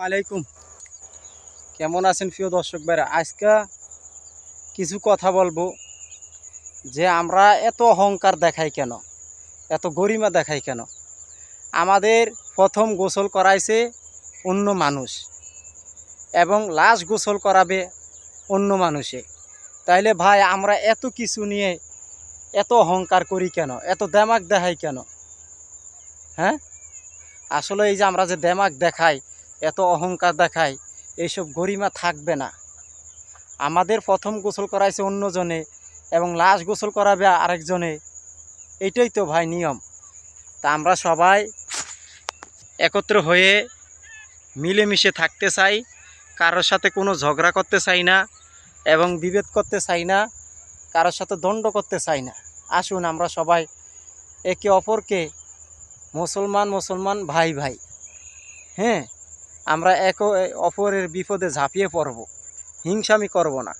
আলাইকুম। কেমন আছেন প্রিয় দর্শক ভাইরা? আজকে কিছু কথা বলবো যে আমরা এত অহংকার দেখাই কেন, এত গরিমা দেখাই কেন। আমাদের প্রথম গোসল করাইছে অন্য মানুষ এবং লাশ গোসল করাবে অন্য মানুষে। তাইলে ভাই আমরা এত কিছু নিয়ে এত অহংকার করি কেন, এত দেমাক দেখাই কেন? হ্যাঁ, আসলে এই যে আমরা যে দেমাক দেখাই, এত অহংকার দেখাই, এইসব গরিমা থাকবে না। আমাদের প্রথম গোসল করাইছে অন্যজনে এবং লাশ গোসল করাবে আরেকজনে। এইটাই তো ভাই নিয়ম। তা আমরা সবাই একত্র হয়ে মিলেমিশে থাকতে চাই, কারোর সাথে কোনো ঝগড়া করতে চাই না এবং বিভেদ করতে চাই না, কারোর সাথে দ্বন্দ্ব করতে চাই না। আসুন আমরা সবাই একে অপরকে মুসলমান ভাই ভাই, হ্যাঁ, আমরা একে অপরের বিপদে ঝাঁপিয়ে পড়ব, হিংসামি করব না।